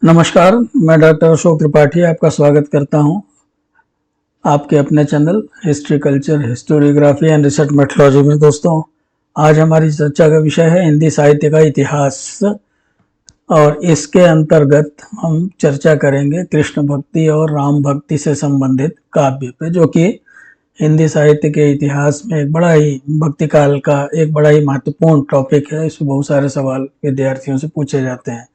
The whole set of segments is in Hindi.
नमस्कार, मैं डॉक्टर अशोक त्रिपाठी आपका स्वागत करता हूं आपके अपने channel history culture historiography and research methodology में। दोस्तों, आज हमारी चर्चा का विषय है हिंदी साहित्य का इतिहास और इसके अंतर्गत हम चर्चा करेंगे कृष्ण भक्ति और राम भक्ति से संबंधित काव्य पे, जो कि हिंदी साहित्य के इतिहास में एक बड़ा ही भक्ति काल का एक बड़ा ही महत्वपूर्ण टॉपिक है। इसमें बहुत सारे सवाल विद्यार्थियों से पूछे जाते हैं,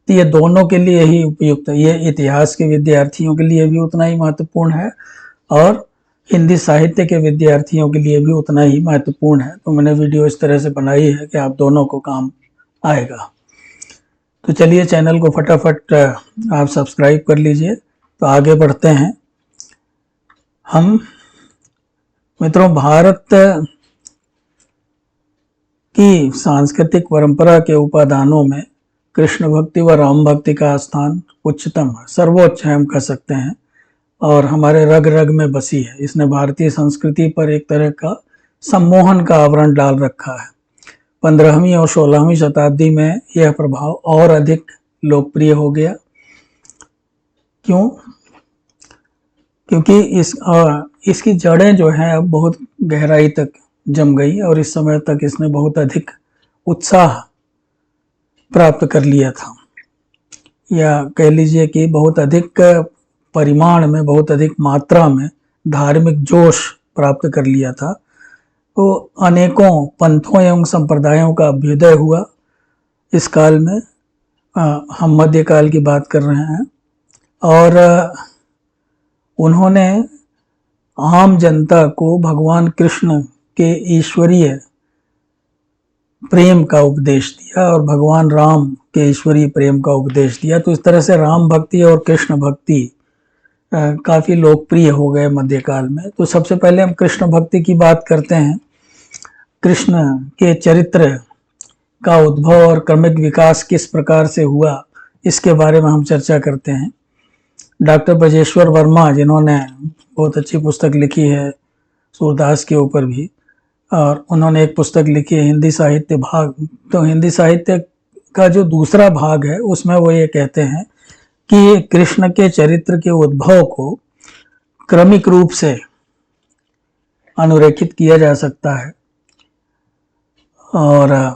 तो ये दोनों के लिए ही उपयुक्त है। ये इतिहास के विद्यार्थियों के लिए भी उतना ही महत्वपूर्ण है और हिंदी साहित्य के विद्यार्थियों के लिए भी उतना ही महत्वपूर्ण है। तो मैंने वीडियो इस तरह से बनाई है कि आप दोनों को काम आएगा। तो चलिए, चैनल को फटाफट आप सब्सक्राइब कर लीजिए। तो आगे बढ़ते हैं हम। मित्रों, भारत की सांस्कृतिक परंपरा के उपादानों में कृष्ण भक्ति व राम भक्ति का स्थान उच्चतम है, सर्वोच्च है हम कह सकते हैं, और हमारे रग रग में बसी है। इसने भारतीय संस्कृति पर एक तरह का सम्मोहन का आवरण डाल रखा है। 15वीं और 16वीं शताब्दी में यह प्रभाव और अधिक लोकप्रिय हो गया। क्यों? क्योंकि इसकी जड़ें जो हैं अब बहुत गहराई तक जम गई और इस समय तक इसने बहुत अधिक उत्साह प्राप्त कर लिया था, या कह लीजिए कि बहुत अधिक परिमाण में, बहुत अधिक मात्रा में धार्मिक जोश प्राप्त कर लिया था। तो अनेकों पंथों एवं संप्रदायों का अभ्युदय हुआ इस काल में। हम मध्यकाल की बात कर रहे हैं, और उन्होंने आम जनता को भगवान कृष्ण के ईश्वरीय प्रेम का उपदेश दिया और भगवान राम के ईश्वरीय प्रेम का उपदेश दिया। तो इस तरह से राम भक्ति और कृष्ण भक्ति काफ़ी लोकप्रिय हो गए मध्यकाल में। तो सबसे पहले हम कृष्ण भक्ति की बात करते हैं। कृष्ण के चरित्र का उद्भव और क्रमिक विकास किस प्रकार से हुआ, इसके बारे में हम चर्चा करते हैं। डॉक्टर ब्रजेश्वर वर्मा, जिन्होंने बहुत अच्छी पुस्तक लिखी है सूरदास के ऊपर भी, और उन्होंने एक पुस्तक लिखी है हिंदी साहित्य भाग। तो हिंदी साहित्य का जो दूसरा भाग है उसमें वो ये कहते हैं कि कृष्ण के चरित्र के उद्भव को क्रमिक रूप से अनुरेखित किया जा सकता है। और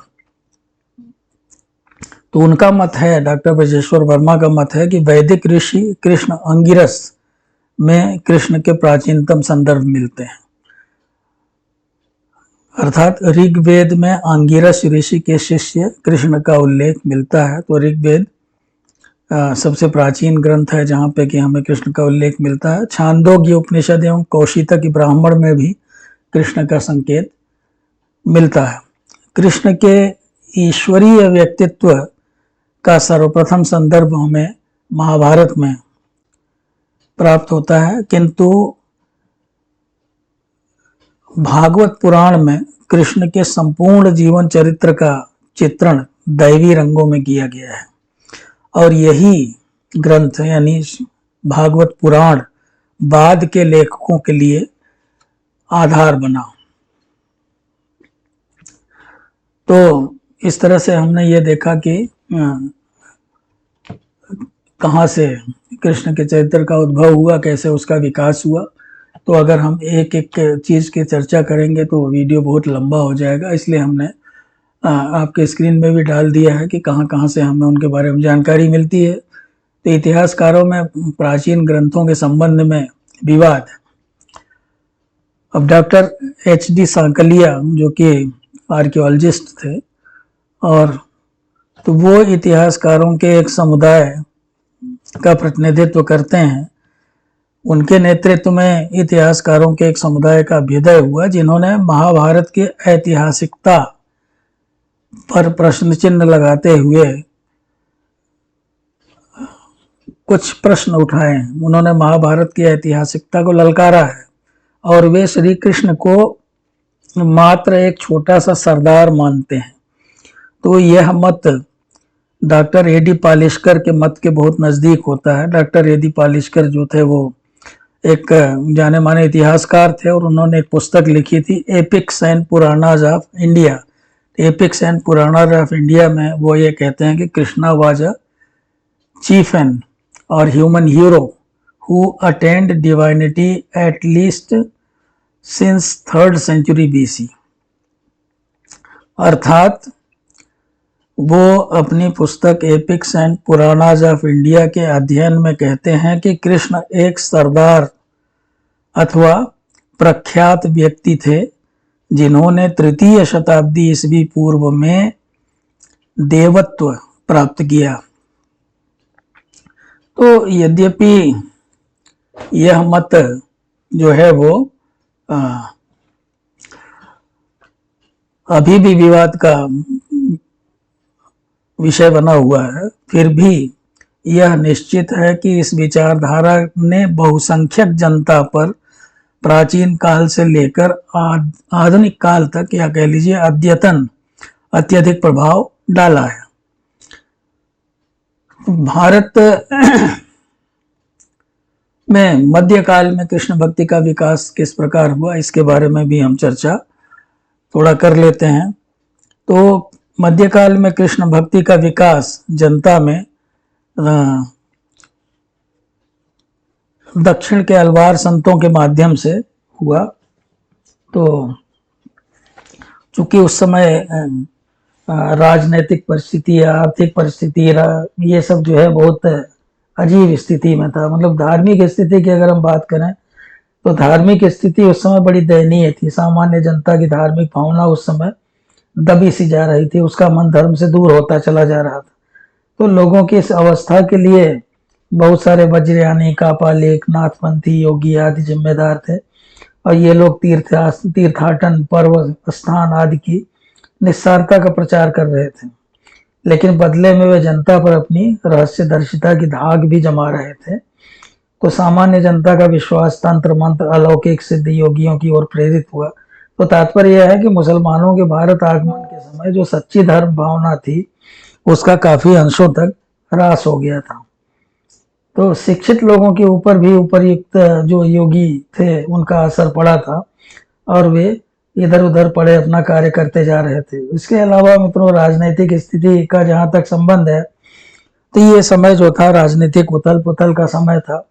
तो उनका मत है, डॉक्टर ब्रजेश्वर वर्मा का मत है कि वैदिक ऋषि कृष्ण अंगिरस में कृष्ण के प्राचीनतम संदर्भ मिलते हैं। अर्थात ऋग्वेद में अंगिरस ऋषि के शिष्य कृष्ण का उल्लेख मिलता है। तो ऋग्वेद सबसे प्राचीन ग्रंथ है जहाँ पे कि हमें कृष्ण का उल्लेख मिलता है। छांदोग्य उपनिषद एवं कौशितक ब्राह्मण में भी कृष्ण का संकेत मिलता है। कृष्ण के ईश्वरीय व्यक्तित्व का सर्वप्रथम संदर्भ हमें महाभारत में प्राप्त होता है, किंतु भागवत पुराण में कृष्ण के संपूर्ण जीवन चरित्र का चित्रण दैवी रंगों में किया गया है, और यही ग्रंथ यानी भागवत पुराण बाद के लेखकों के लिए आधार बना। तो इस तरह से हमने ये देखा कि कहाँ से कृष्ण के चरित्र का उद्भव हुआ, कैसे उसका विकास हुआ। तो अगर हम एक एक चीज़ की चर्चा करेंगे तो वीडियो बहुत लंबा हो जाएगा, इसलिए हमने आपके स्क्रीन में भी डाल दिया है कि कहाँ कहाँ से हमें उनके बारे में जानकारी मिलती है। तो इतिहासकारों में प्राचीन ग्रंथों के संबंध में विवाद है। अब डॉक्टर HD सांकलिया, जो कि आर्कियोलॉजिस्ट थे, और तो वो इतिहासकारों के एक समुदाय का प्रतिनिधित्व करते हैं। उनके नेतृत्व में इतिहासकारों के एक समुदाय का अभ्युदय हुआ, जिन्होंने महाभारत की ऐतिहासिकता पर प्रश्न चिन्ह लगाते हुए कुछ प्रश्न उठाए हैं। उन्होंने महाभारत की ऐतिहासिकता को ललकारा है और वे श्री कृष्ण को मात्र एक छोटा सा सरदार मानते हैं। तो यह मत डॉक्टर AD पालिशकर के मत के बहुत नज़दीक होता है। डॉक्टर AD पालिशकर जो थे वो एक जाने माने इतिहासकार थे, और उन्होंने एक पुस्तक लिखी थी epics and Puranas of India. Epics and Puranas of India में वो ये कहते हैं कि Krishna was a chieftain or human hero who attained divinity at least since 3rd century BC। अर्थात वो अपनी पुस्तक epics and Puranas of India के अध्ययन में कहते हैं कि कृष्ण एक सरदार अथवा प्रख्यात व्यक्ति थे जिन्होंने 3य शताब्दी ईस्वी पूर्व में देवत्व प्राप्त किया। तो यद्यपि यह मत जो है वो अभी भी विवाद का विषय बना हुआ है, फिर भी यह निश्चित है कि इस विचारधारा ने बहुसंख्यक जनता पर प्राचीन काल से लेकर आधुनिक काल तक, या कह लीजिए अद्यतन, अत्यधिक प्रभाव डाला है। भारत में मध्यकाल में कृष्ण भक्ति का विकास किस प्रकार हुआ, इसके बारे में भी हम चर्चा थोड़ा कर लेते हैं। तो मध्यकाल में कृष्ण भक्ति का विकास जनता में दक्षिण के अलवार संतों के माध्यम से हुआ। तो चूंकि उस समय राजनीतिक परिस्थिति, आर्थिक परिस्थिति, ये सब जो है बहुत अजीब स्थिति में था। मतलब धार्मिक स्थिति की अगर हम बात करें तो धार्मिक स्थिति उस समय बड़ी दयनीय थी। सामान्य जनता की धार्मिक भावना उस समय दबी सी जा रही थी, उसका मन धर्म से दूर होता चला जा रहा था। तो लोगों की इस अवस्था के लिए बहुत सारे वज्रयानी, कापालिक, नाथपंथी, योगी आदि जिम्मेदार थे, और ये लोग तीर्थाटन, पर्व, स्थान आदि की निस्सारता का प्रचार कर रहे थे। लेकिन बदले में वे जनता पर अपनी रहस्यदर्शिता की धाक भी जमा रहे थे। तो सामान्य जनता का विश्वास तंत्र मंत्र, अलौकिक सिद्ध योगियों की ओर प्रेरित हुआ। तो तात्पर्य यह है कि मुसलमानों के भारत आगमन के समय जो सच्ची धर्म भावना थी उसका काफी अंशों तक ह्रास हो गया था। तो शिक्षित लोगों के ऊपर भी उपर्युक्त जो योगी थे उनका असर पड़ा था, और वे इधर उधर पड़े अपना कार्य करते जा रहे थे। इसके अलावा मित्रों, राजनीतिक स्थिति का जहां तक संबंध है तो ये समय जो था राजनीतिक उथल पुथल का समय था,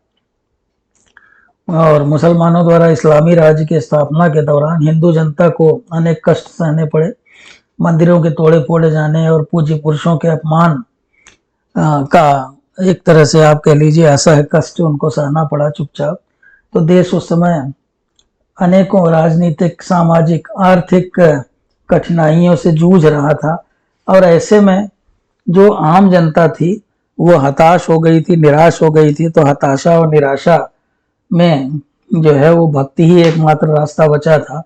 और मुसलमानों द्वारा इस्लामी राज्य की स्थापना के दौरान हिंदू जनता को अनेक कष्ट सहने पड़े। मंदिरों के तोड़े फोड़े जाने और पूज्य पुरुषों के अपमान का एक तरह से आप कह लीजिए असह कष्ट उनको सहना पड़ा चुपचाप। तो देश उस समय अनेकों राजनीतिक, सामाजिक, आर्थिक कठिनाइयों से जूझ रहा था, और ऐसे में जो आम जनता थी वो हताश हो गई थी, निराश हो गई थी। तो हताशा और निराशा में जो है वो भक्ति ही एकमात्र रास्ता बचा था,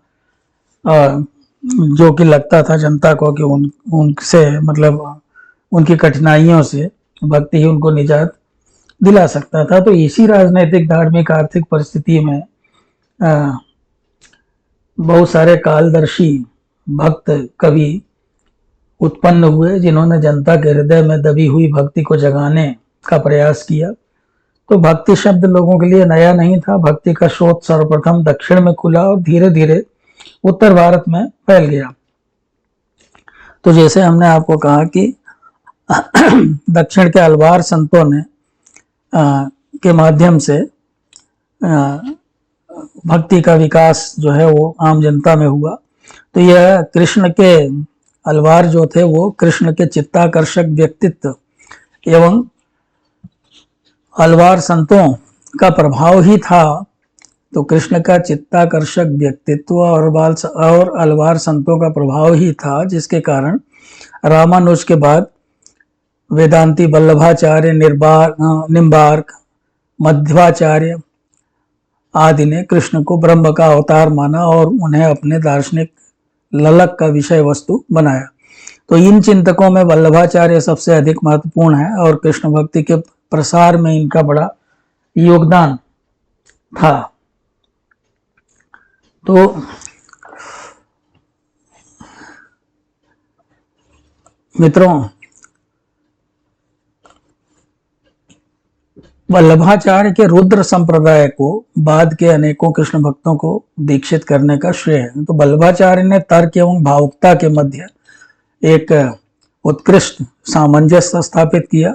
और जो कि लगता था जनता को कि उनसे मतलब उनकी कठिनाइयों से भक्ति ही उनको निजात दिला सकता था। तो इसी राजनीतिक, धार्मिक, आर्थिक परिस्थिति में बहुत सारे कालदर्शी भक्त कवि उत्पन्न हुए जिन्होंने जनता के हृदय में दबी हुई भक्ति को जगाने का प्रयास किया। तो भक्ति शब्द लोगों के लिए नया नहीं था। भक्ति का स्रोत सर्वप्रथम दक्षिण में खुला और धीरे धीरे उत्तर भारत में फैल गया। तो जैसे हमने आपको कहा कि दक्षिण के अलवार संतों ने के माध्यम से भक्ति का विकास जो है वो आम जनता में हुआ। तो यह कृष्ण के अलवार जो थे वो कृष्ण के चित्ताकर्षक व्यक्तित्व एवं अलवार संतों का प्रभाव ही था। तो कृष्ण का चित्ताकर्षक व्यक्तित्व और अलवार संतों का प्रभाव ही था जिसके कारण रामानुज के बाद वेदांती वल्लभाचार्य, निम्बार्क, मध्वाचार्य आदि ने कृष्ण को ब्रह्म का अवतार माना और उन्हें अपने दार्शनिक ललक का विषय वस्तु बनाया। तो इन चिंतकों में वल्लभाचार्य सबसे अधिक महत्वपूर्ण है और कृष्ण भक्ति के प्रसार में इनका बड़ा योगदान था। तो मित्रों, वल्लभाचार्य के रुद्र संप्रदाय को बाद के अनेकों कृष्ण भक्तों को दीक्षित करने का श्रेय है। तो वल्लभाचार्य ने तर्क एवं भावुकता के मध्य एक उत्कृष्ट सामंजस्य स्थापित किया,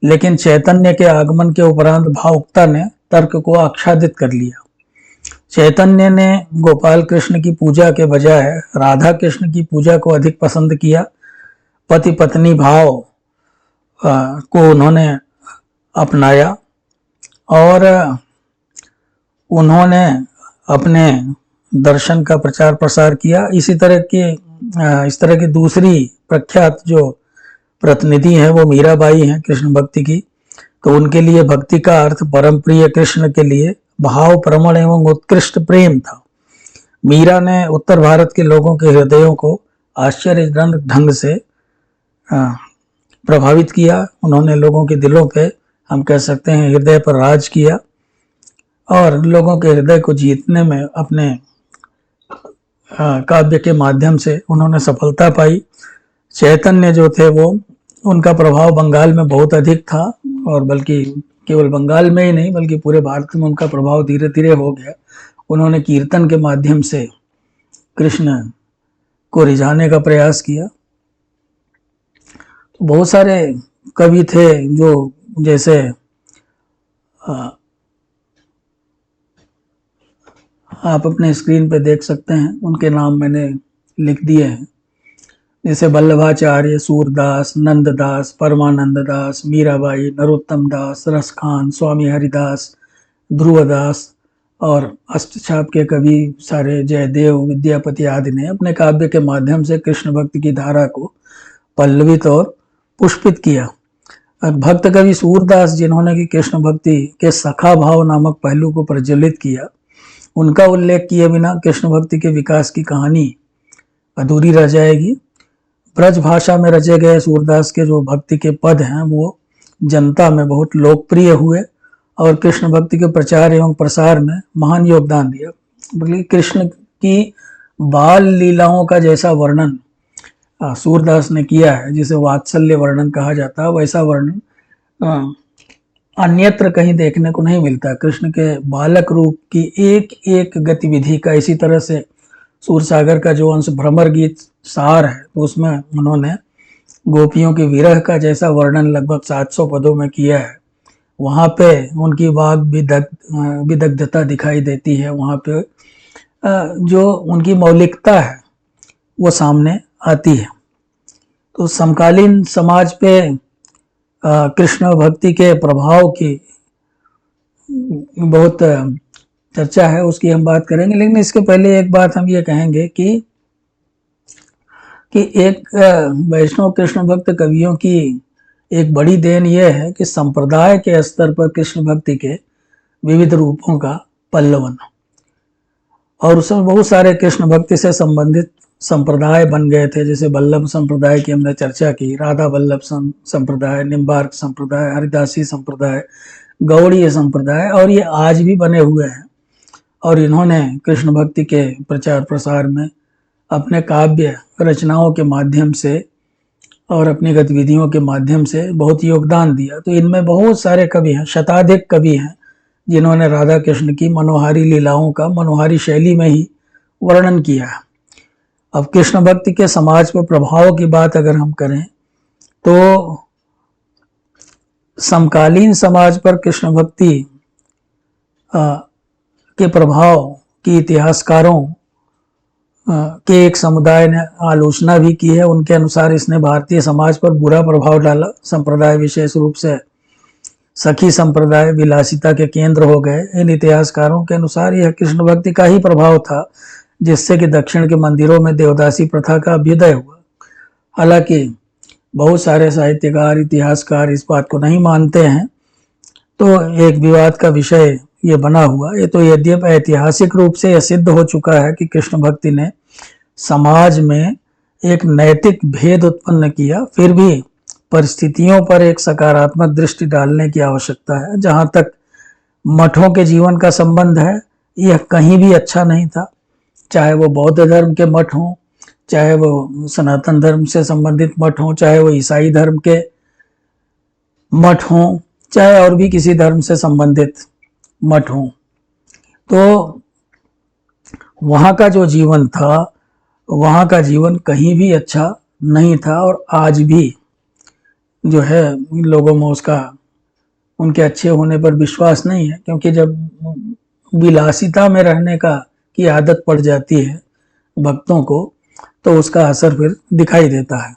लेकिन चैतन्य के आगमन के उपरांत भावुकता ने तर्क को आच्छादित कर लिया। चैतन्य ने गोपाल कृष्ण की पूजा के बजाय राधा कृष्ण की पूजा को अधिक पसंद किया। पति पत्नी भाव को उन्होंने अपनाया और उन्होंने अपने दर्शन का प्रचार प्रसार किया। इस तरह की दूसरी प्रख्यात जो प्रतिनिधि है वो मीराबाई हैं कृष्ण भक्ति की। तो उनके लिए भक्ति का अर्थ परम प्रिय कृष्ण के लिए भाव प्रमण एवं उत्कृष्ट प्रेम था। मीरा ने उत्तर भारत के लोगों के हृदयों को आश्चर्यजनक ढंग से प्रभावित किया। उन्होंने लोगों के दिलों पे, हम कह सकते हैं हृदय पर राज किया और लोगों के हृदय को जीतने में अपने काव्य के माध्यम से उन्होंने सफलता पाई। चैतन्य जो थे वो, उनका प्रभाव बंगाल में बहुत अधिक था और बल्कि केवल बंगाल में ही नहीं बल्कि पूरे भारत में उनका प्रभाव धीरे धीरे हो गया। उन्होंने कीर्तन के माध्यम से कृष्ण को रिझाने का प्रयास किया। तो बहुत सारे कवि थे जो, जैसे आप अपने स्क्रीन पे देख सकते हैं, उनके नाम मैंने लिख दिए हैं, जैसे वल्लभाचार्य, सूरदास, नंददास, परमानंद दास, मीराबाई, नरोत्तम दास, रसखान, स्वामी हरिदास, ध्रुवदास और अष्टछाप के कवि सारे जयदेव, विद्यापति आदि ने अपने काव्य के माध्यम से कृष्ण भक्ति की धारा को पल्लवित और पुष्पित किया। भक्त कवि सूरदास, जिन्होंने कि कृष्ण भक्ति के सखा भाव नामक पहलू को प्रज्वलित किया, उनका उल्लेख किए बिना कृष्ण भक्ति के विकास की कहानी अधूरी रह जाएगी। ब्रज भाषा में रचे गए सूरदास के जो भक्ति के पद हैं वो जनता में बहुत लोकप्रिय हुए और कृष्ण भक्ति के प्रचार एवं प्रसार में महान योगदान दिया। बल्कि कृष्ण की बाल लीलाओं का जैसा वर्णन सूरदास ने किया है, जिसे वात्सल्य वर्णन कहा जाता है, वैसा वर्णन अन्यत्र कहीं देखने को नहीं मिलता। कृष्ण के बालक रूप की एक एक गतिविधि का, इसी तरह से सूरसागर का जो अंश भ्रमर गीत सार है, तो उसमें उन्होंने गोपियों के विरह का जैसा वर्णन लगभग 700 पदों में किया है। वहाँ पे उनकी वाग विदग्धता दिखाई देती है, वहाँ पे जो उनकी मौलिकता है वो सामने आती है। तो समकालीन समाज पे कृष्ण भक्ति के प्रभाव की बहुत चर्चा है, उसकी हम बात करेंगे। लेकिन इसके पहले एक बात हम ये कहेंगे कि एक वैष्णव कृष्ण भक्त कवियों की एक बड़ी देन यह है कि संप्रदाय के स्तर पर कृष्ण भक्ति के विविध रूपों का पल्लवन, और उसमें बहुत सारे कृष्ण भक्ति से संबंधित संप्रदाय बन गए थे। जैसे वल्लभ संप्रदाय की हमने चर्चा की, राधा वल्लभ संप्रदाय, निम्बार्क संप्रदाय, हरिदासी संप्रदाय, गौड़ीय संप्रदाय, और ये आज भी बने हुए हैं। और इन्होंने कृष्ण भक्ति के प्रचार प्रसार में अपने काव्य रचनाओं के माध्यम से और अपनी गतिविधियों के माध्यम से बहुत योगदान दिया। तो इनमें बहुत सारे कवि हैं, शताधिक कवि हैं, जिन्होंने राधा कृष्ण की मनोहारी लीलाओं का मनोहारी शैली में ही वर्णन किया है। अब कृष्ण भक्ति के समाज पर प्रभाव की बात अगर हम करें तो समकालीन समाज पर कृष्ण भक्ति के प्रभाव की इतिहासकारों के एक समुदाय ने आलोचना भी की है। उनके अनुसार इसने भारतीय समाज पर बुरा प्रभाव डाला। संप्रदाय विशेष रूप से सखी संप्रदाय विलासिता के केंद्र हो गए। इन इतिहासकारों के अनुसार यह कृष्ण भक्ति का ही प्रभाव था जिससे कि दक्षिण के मंदिरों में देवदासी प्रथा का अभ्युदय हुआ। हालांकि बहुत सारे साहित्यकार, इतिहासकार इस बात को नहीं मानते हैं, तो एक विवाद का विषय ये बना हुआ। ये तो यद्यपि ऐतिहासिक रूप से यह सिद्ध हो चुका है कि कृष्ण भक्ति ने समाज में एक नैतिक भेद उत्पन्न किया, फिर भी परिस्थितियों पर एक सकारात्मक दृष्टि डालने की आवश्यकता है। जहाँ तक मठों के जीवन का संबंध है, यह कहीं भी अच्छा नहीं था। चाहे वो बौद्ध धर्म के मठ हों, चाहे वो सनातन धर्म से संबंधित मठ हों, चाहे वो ईसाई धर्म के मठ हों, चाहे और भी किसी धर्म से संबंधित मठ हों, तो वहाँ का जो जीवन था, वहाँ का जीवन कहीं भी अच्छा नहीं था। और आज भी जो है लोगों में उसका उनके अच्छे होने पर विश्वास नहीं है, क्योंकि जब विलासिता में रहने की आदत पड़ जाती है भक्तों को तो उसका असर फिर दिखाई देता है।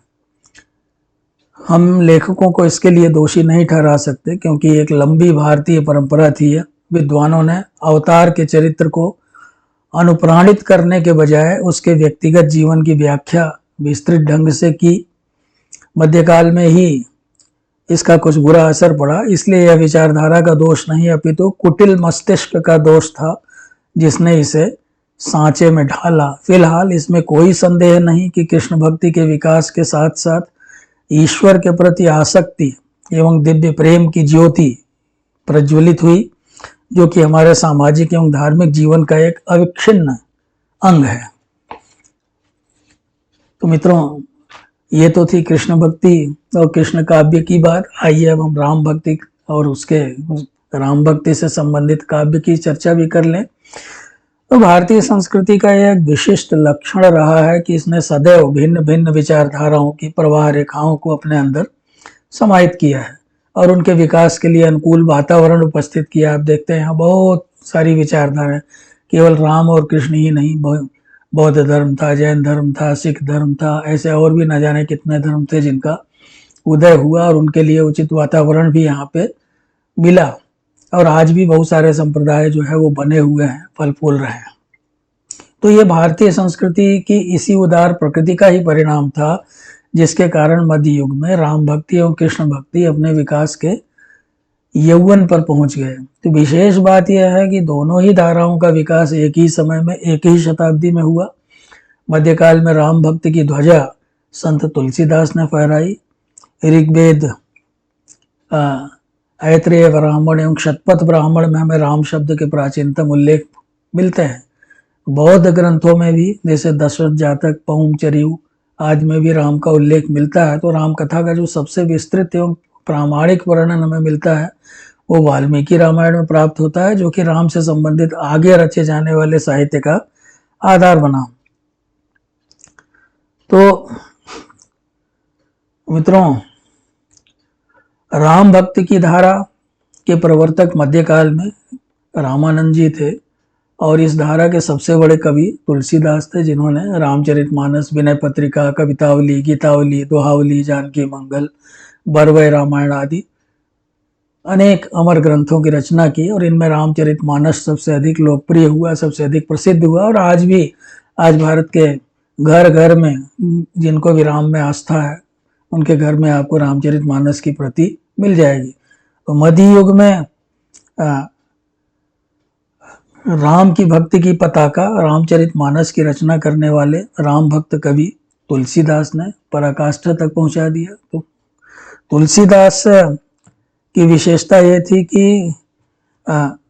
हम लेखकों को इसके लिए दोषी नहीं ठहरा सकते, क्योंकि एक लंबी भारतीय परंपरा थी। विद्वानों ने अवतार के चरित्र को अनुप्राणित करने के बजाय उसके व्यक्तिगत जीवन की व्याख्या विस्तृत ढंग से की। मध्यकाल में ही इसका कुछ बुरा असर पड़ा, इसलिए यह विचारधारा का दोष नहीं अपितु कुटिल मस्तिष्क का दोष था जिसने इसे सांचे में ढाला। फिलहाल इसमें कोई संदेह नहीं कि कृष्ण भक्ति के विकास के साथ साथ ईश्वर के प्रति आसक्ति एवं दिव्य प्रेम की ज्योति प्रज्वलित हुई, जो कि हमारे सामाजिक एवं धार्मिक जीवन का एक अविच्छिन्न अंग है। तो मित्रों, ये तो थी कृष्ण भक्ति और कृष्ण काव्य की बात। आइए अब हम राम भक्ति और उसके राम भक्ति से संबंधित काव्य की चर्चा भी कर लें। तो भारतीय संस्कृति का यह एक विशिष्ट लक्षण रहा है कि इसने सदैव भिन्न भिन्न विचारधाराओं की प्रवाह रेखाओं को अपने अंदर समाहित किया है और उनके विकास के लिए अनुकूल वातावरण उपस्थित किया। आप देखते हैं यहाँ बहुत सारी विचारधाराएं, केवल राम और कृष्ण ही नहीं, बौद्ध धर्म था, जैन धर्म था, सिख धर्म था, ऐसे और भी न जाने कितने धर्म थे जिनका उदय हुआ और उनके लिए उचित वातावरण भी यहाँ पे मिला। और आज भी बहुत सारे संप्रदाय जो है वो बने हुए हैं, फल फूल रहे हैं। तो ये भारतीय संस्कृति की इसी उदार प्रकृति का ही परिणाम था, जिसके कारण मध्य युग में राम भक्ति एवं कृष्ण भक्ति अपने विकास के यौवन पर पहुंच गए। तो विशेष बात यह है कि दोनों ही धाराओं का विकास एक ही समय में, एक ही शताब्दी में हुआ। मध्यकाल में राम भक्ति की ध्वजा संत तुलसीदास ने फहराई। ऋग्वेद, ऐत्रेय ब्राह्मण एवं शतपथ ब्राह्मण में हमें राम शब्द के प्राचीनतम उल्लेख मिलते हैं। बौद्ध ग्रंथों में भी, जैसे दशरथ जातक, पौम चरियु आदि में भी राम का उल्लेख मिलता है। तो राम कथा का जो सबसे विस्तृत एवं प्रामाणिक वर्णन हमें मिलता है वो वाल्मीकि रामायण में प्राप्त होता है, जो कि राम से संबंधित आगे रचे जाने वाले साहित्य का आधार बना। तो मित्रों, राम भक्ति की धारा के प्रवर्तक मध्यकाल में रामानंद जी थे और इस धारा के सबसे बड़े कवि तुलसीदास थे, जिन्होंने रामचरितमानस, विनय पत्रिका, कवितावली, गीतावली, दोहावली, जानकी मंगल, बरवय रामायण आदि अनेक अमर ग्रंथों की रचना की। और इनमें रामचरितमानस सबसे अधिक लोकप्रिय हुआ, सबसे अधिक प्रसिद्ध हुआ। और आज भारत के घर घर में जिनको भी राम में आस्था है उनके घर में आपको रामचरितमानस की प्रति मिल जाएगी। तो मध्य युग में राम की भक्ति की पताका रामचरितमानस की रचना करने वाले राम भक्त कवि तुलसीदास ने पराकाष्ठा तक पहुंचा दिया। तो तुलसीदास की विशेषता ये थी कि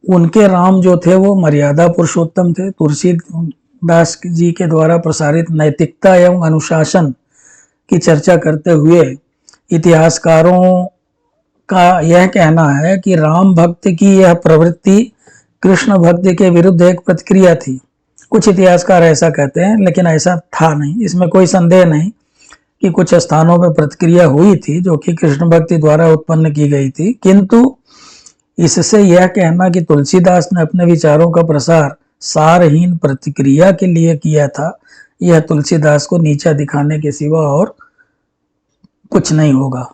उनके राम जो थे वो मर्यादा पुरुषोत्तम थे। तुलसीदास जी के द्वारा प्रसारित नैतिकता एवं अनुशासन की चर्चा करते हुए इतिहासकारों का यह कहना है कि राम भक्त की यह प्रवृत्ति कृष्ण भक्ति के विरुद्ध एक प्रतिक्रिया थी। कुछ इतिहासकार ऐसा कहते हैं, लेकिन ऐसा था नहीं। इसमें कोई संदेह नहीं कि कुछ स्थानों पर प्रतिक्रिया हुई थी जो कि कृष्ण भक्ति द्वारा उत्पन्न की गई थी, किंतु इससे यह कहना कि तुलसीदास ने अपने विचारों का प्रसार सारहीन प्रतिक्रिया के लिए किया था, यह तुलसीदास को नीचा दिखाने के सिवा और कुछ नहीं होगा।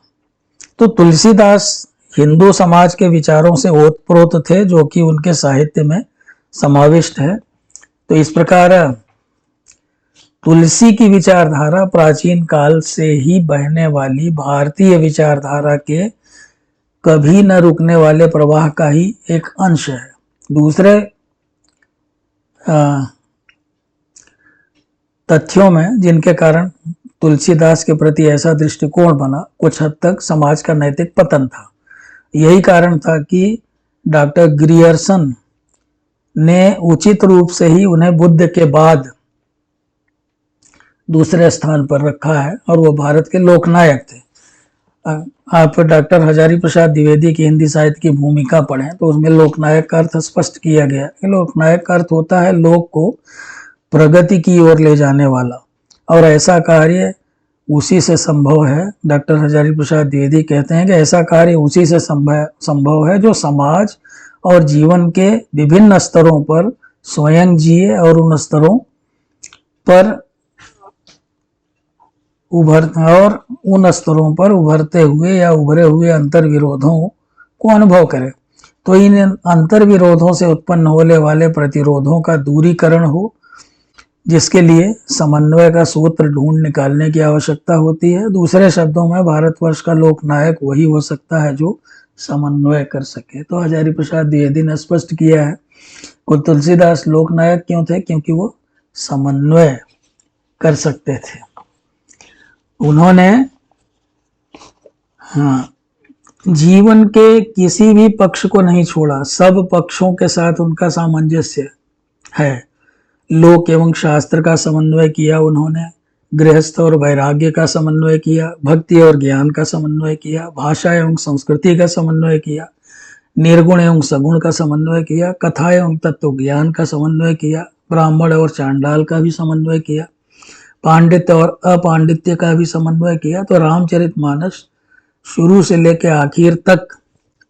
तो तुलसीदास हिंदू समाज के विचारों से ओतप्रोत थे, जो कि उनके साहित्य में समाविष्ट है। तो इस प्रकार तुलसी की विचारधारा प्राचीन काल से ही बहने वाली भारतीय विचारधारा के कभी न रुकने वाले प्रवाह का ही एक अंश है। दूसरे तथ्यों में जिनके कारण तुलसीदास के प्रति ऐसा दृष्टिकोण बना, कुछ हद तक समाज का नैतिक पतन था। यही कारण था कि डॉक्टर ग्रियर्सन ने उचित रूप से ही उन्हें बुद्ध के बाद दूसरे स्थान पर रखा है और वो भारत के लोकनायक थे। आप डॉक्टर हजारी प्रसाद द्विवेदी की हिंदी साहित्य की भूमिका पढ़ें तो उसमें लोकनायक का अर्थ स्पष्ट किया गया है। लोकनायक का अर्थ होता है लोक को प्रगति की ओर ले जाने वाला, और ऐसा कार्य उसी से संभव है। डॉक्टर हजारी प्रसाद द्विवेदी कहते हैं कि ऐसा कार्य उसी से संभव है जो समाज और जीवन के विभिन्न स्तरों पर स्वयं जिए और उन स्तरों पर उभरते हुए या उभरे हुए अंतर विरोधों को अनुभव करे। तो इन अंतर विरोधों से उत्पन्न होने वाले प्रतिरोधों का दूरीकरण हो, जिसके लिए समन्वय का सूत्र ढूंढ निकालने की आवश्यकता होती है। दूसरे शब्दों में भारतवर्ष का लोकनायक वही हो सकता है जो समन्वय कर सके। तो हजारी प्रसाद द्विवेदी ने स्पष्ट किया है कि तुलसीदास लोकनायक क्यों थे, क्योंकि वो समन्वय कर सकते थे। उन्होंने जीवन के किसी भी पक्ष को नहीं छोड़ा, सब पक्षों के साथ उनका सामंजस्य है। लोक एवं शास्त्र का समन्वय किया उन्होंने, गृहस्थ और वैराग्य का समन्वय किया, भक्ति और ज्ञान का समन्वय किया, भाषा एवं संस्कृति का समन्वय किया, निर्गुण एवं सगुण का समन्वय किया, कथा एवं तत्व ज्ञान का समन्वय किया, ब्राह्मण और चांडाल का भी समन्वय किया, पांडित्य और अपांडित्य का भी समन्वय किया। तो रामचरितमानस शुरू से लेकर आखिर तक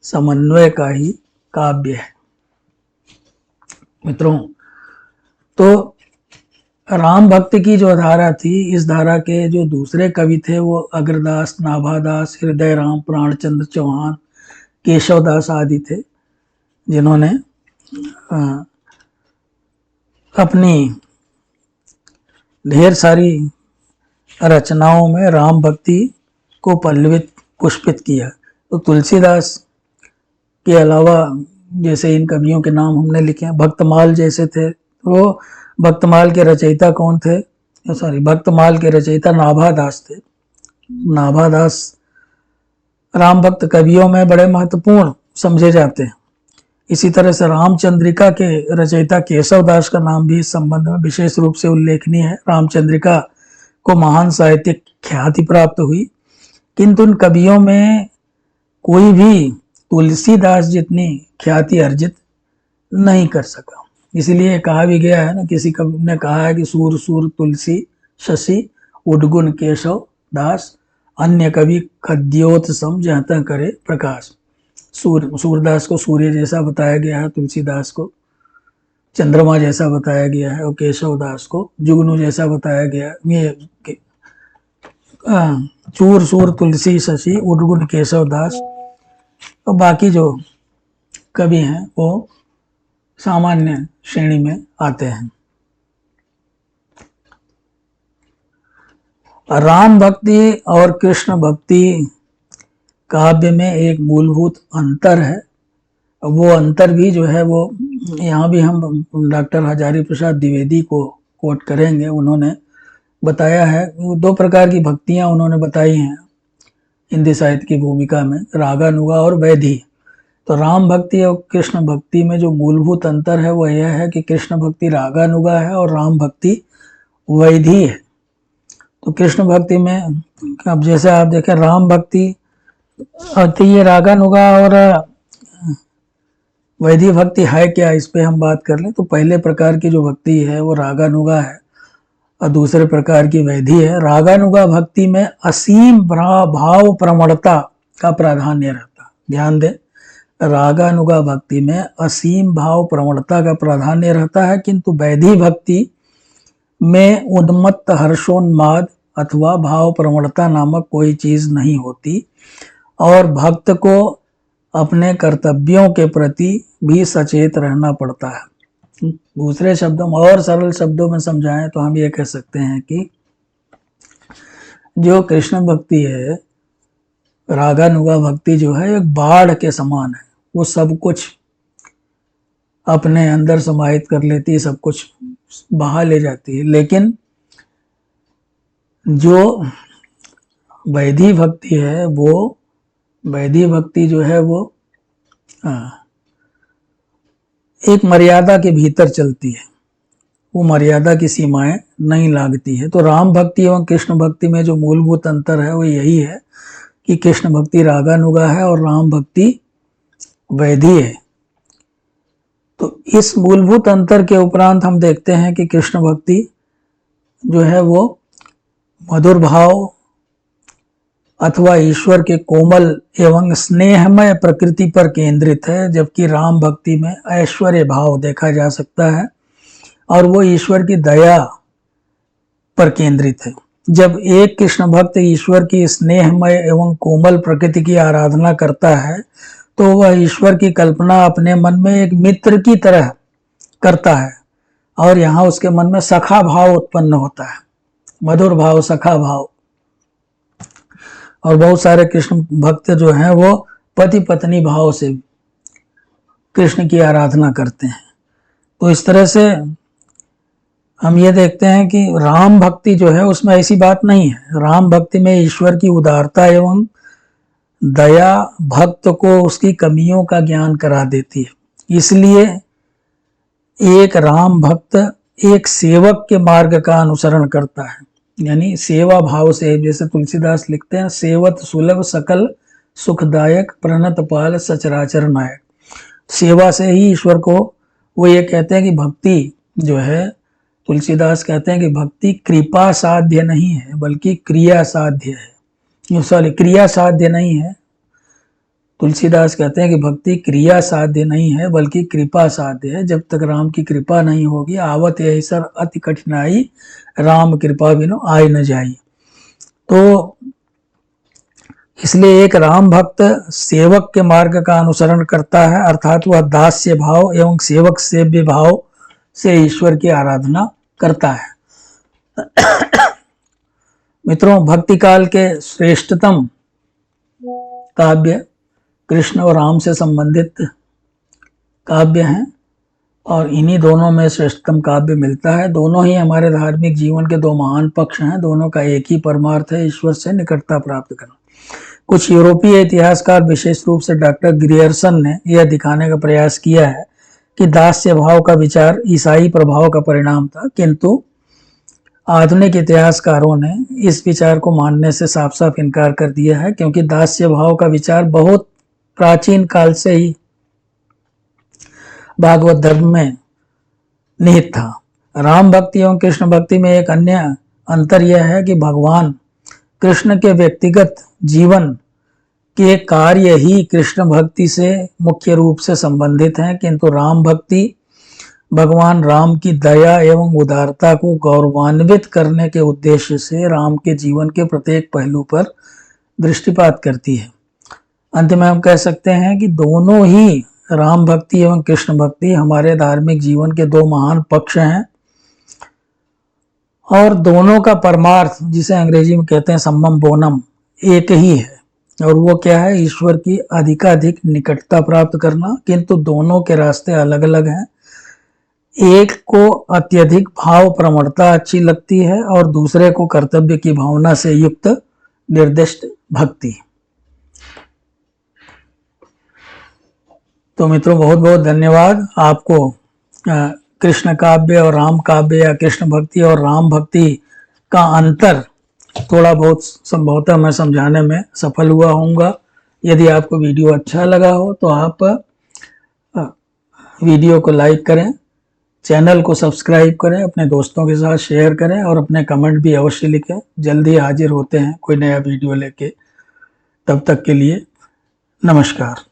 समन्वय का ही काव्य है। मित्रों, तो राम भक्ति की जो धारा थी, इस धारा के जो दूसरे कवि थे वो अग्रदास, नाभादास, हृदय राम, प्राणचंद्र चौहान, केशवदास आदि थे, जिन्होंने अपनी ढेर सारी रचनाओं में राम भक्ति को पल्लवित पुष्पित किया। तो तुलसीदास के अलावा जैसे इन कवियों के नाम हमने लिखे हैं, भक्तमाल जैसे थे, वो भक्तमाल के रचयिता कौन थे? भक्तमाल के रचयिता नाभादास थे। नाभादास राम भक्त कवियों में बड़े महत्वपूर्ण समझे जाते हैं। इसी तरह से रामचंद्रिका के रचयिता केशवदास का नाम भी इस संबंध में विशेष रूप से उल्लेखनीय है। रामचंद्रिका को महान साहित्यिक ख्याति प्राप्त हुई, किंतु उन कवियों में कोई भी तुलसीदास जितनी ख्याति अर्जित नहीं कर सका। इसलिए कहा भी गया है ना, किसी कवि ने कहा है कि सूर सूर तुलसी शशि उद्गुण केशव दास, अन्य कवि खद्योत सम जहता करे प्रकाश। सूरदास को सूर्य जैसा बताया गया है, तुलसीदास को चंद्रमा जैसा बताया गया है, और केशवदास को जुगनू जैसा बताया गया है। चूर सूर तुलसी शशि उद्गुण केशवदास। तो बाकी जो कवि हैं वो सामान्य श्रेणी में आते हैं। राम भक्ति और कृष्ण भक्ति काव्य में एक मूलभूत अंतर है। वो अंतर भी जो है वो यहाँ भी हम डॉक्टर हजारी प्रसाद द्विवेदी को कोट करेंगे। उन्होंने बताया है, दो प्रकार की भक्तियाँ उन्होंने बताई हैं हिंदी साहित्य की भूमिका में, रागानुगा और वैधी। तो राम भक्ति और कृष्ण भक्ति में जो मूलभूत अंतर है वो यह है कि कृष्ण भक्ति रागानुगा है और राम भक्ति वैधी है। तो कृष्ण भक्ति में अब जैसे आप देखें, राम भक्ति तो ये रागानुगा और वैधी भक्ति है क्या, इस पे हम बात कर लें। तो पहले प्रकार की जो भक्ति है वो रागानुगा है और दूसरे प्रकार की वैधी है। रागानुगा भक्ति में असीम भाव प्रवणता का प्राधान्य रहता। ध्यान दें, रागानुगा भक्ति में असीम भाव प्रवणता का प्राधान्य रहता है, किंतु वैधी भक्ति में उन्मत्त हर्षोन्माद अथवा भाव प्रवणता नामक कोई चीज नहीं होती और भक्त को अपने कर्तव्यों के प्रति भी सचेत रहना पड़ता है। दूसरे शब्दों में और सरल शब्दों में समझाएं तो हम ये कह सकते हैं कि जो कृष्ण भक्ति है, रागानुगा भक्ति जो है, एक बाढ़ के समान है। वो सब कुछ अपने अंदर समाहित कर लेती है, सब कुछ बहा ले जाती है। लेकिन जो वैधी भक्ति है, वो वैधी भक्ति जो है वो एक मर्यादा के भीतर चलती है, वो मर्यादा की सीमाएं नहीं लागती है। तो राम भक्ति एवं कृष्ण भक्ति में जो मूलभूत अंतर है वो यही है कि कृष्ण भक्ति रागानुगा है और राम भक्ति वैधी है। तो इस मूलभूत अंतर के उपरांत हम देखते हैं कि कृष्ण भक्ति जो है वो मधुर भाव अथवा ईश्वर के कोमल एवं स्नेहमय प्रकृति पर केंद्रित है, जबकि राम भक्ति में ऐश्वर्य भाव देखा जा सकता है और वो ईश्वर की दया पर केंद्रित है। जब एक कृष्ण भक्त ईश्वर की स्नेहमय एवं कोमल प्रकृति की आराधना करता है तो वह ईश्वर की कल्पना अपने मन में एक मित्र की तरह करता है और यहाँ उसके मन में सखा भाव उत्पन्न होता है, मधुर भाव, सखा भाव। और बहुत सारे कृष्ण भक्त जो हैं वो पति पत्नी भाव से कृष्ण की आराधना करते हैं। तो इस तरह से हम ये देखते हैं कि राम भक्ति जो है उसमें ऐसी बात नहीं है। राम भक्ति में ईश्वर की उदारता एवं दया भक्त को उसकी कमियों का ज्ञान करा देती है। इसलिए एक राम भक्त एक सेवक के मार्ग का अनुसरण करता है, यानी सेवा भाव से। जैसे तुलसीदास लिखते हैं, सेवत सुलभ सकल सुखदायक प्रणत पाल सचराचर नायक। सेवा से ही ईश्वर को वो ये कहते हैं कि भक्ति जो है, तुलसीदास कहते हैं कि भक्ति कृपा साध्य नहीं है बल्कि क्रिया साध्य है। सॉरी, क्रिया साध्य नहीं है। तुलसीदास कहते हैं कि भक्ति क्रिया साध्य नहीं है बल्कि कृपा साध्य है। जब तक राम की कृपा नहीं होगी, आवत यही सर अति कठिनाई, राम कृपा बिनु आय न जाई। तो इसलिए एक राम भक्त सेवक के मार्ग का अनुसरण करता है, अर्थात वह दास्य भाव एवं सेवक सेव्य भाव से ईश्वर की आराधना करता है। मित्रों, भक्ति काल के श्रेष्ठतम काव्य कृष्ण और राम से संबंधित काव्य हैं और इन्हीं दोनों में श्रेष्ठतम काव्य मिलता है। दोनों ही हमारे धार्मिक जीवन के दो महान पक्ष हैं। दोनों का एक ही परमार्थ है, ईश्वर से निकटता प्राप्त करना। कुछ यूरोपीय इतिहासकार, विशेष रूप से डॉक्टर ग्रियर्सन ने यह दिखाने का प्रयास किया है कि दास्य भाव का विचार ईसाई प्रभाव का परिणाम था, किंतु आधुनिक इतिहासकारों ने इस विचार को मानने से साफ साफ इनकार कर दिया है, क्योंकि दास्य भाव का विचार बहुत प्राचीन काल से ही भागवत धर्म में निहित था। राम भक्ति एवं कृष्ण भक्ति में एक अन्य अंतर यह है कि भगवान कृष्ण के व्यक्तिगत जीवन के कार्य ही कृष्ण भक्ति से मुख्य रूप से संबंधित हैं, किंतु राम भक्ति भगवान राम की दया एवं उदारता को गौरवान्वित करने के उद्देश्य से राम के जीवन के प्रत्येक पहलू पर दृष्टिपात करती है। अंत में हम कह सकते हैं कि दोनों ही, राम भक्ति एवं कृष्ण भक्ति, हमारे धार्मिक जीवन के दो महान पक्ष हैं और दोनों का परमार्थ, जिसे अंग्रेजी में कहते हैं सम्मम बोनम, एक ही है। और वो क्या है? ईश्वर की अधिकाधिक निकटता प्राप्त करना। किंतु दोनों के रास्ते अलग अलग हैं। एक को अत्यधिक भाव प्रवणता अच्छी लगती है और दूसरे को कर्तव्य की भावना से युक्त निर्दिष्ट भक्ति। तो मित्रों, बहुत बहुत धन्यवाद। आपको कृष्ण काव्य और राम काव्य या कृष्ण भक्ति और राम भक्ति का अंतर थोड़ा बहुत संभवतः मैं समझाने में सफल हुआ होऊंगा। यदि आपको वीडियो अच्छा लगा हो तो आप वीडियो को लाइक करें, चैनल को सब्सक्राइब करें, अपने दोस्तों के साथ शेयर करें और अपने कमेंट भी अवश्य लिखें। जल्दी हाजिर होते हैं कोई नया वीडियो लेके। तब तक के लिए नमस्कार।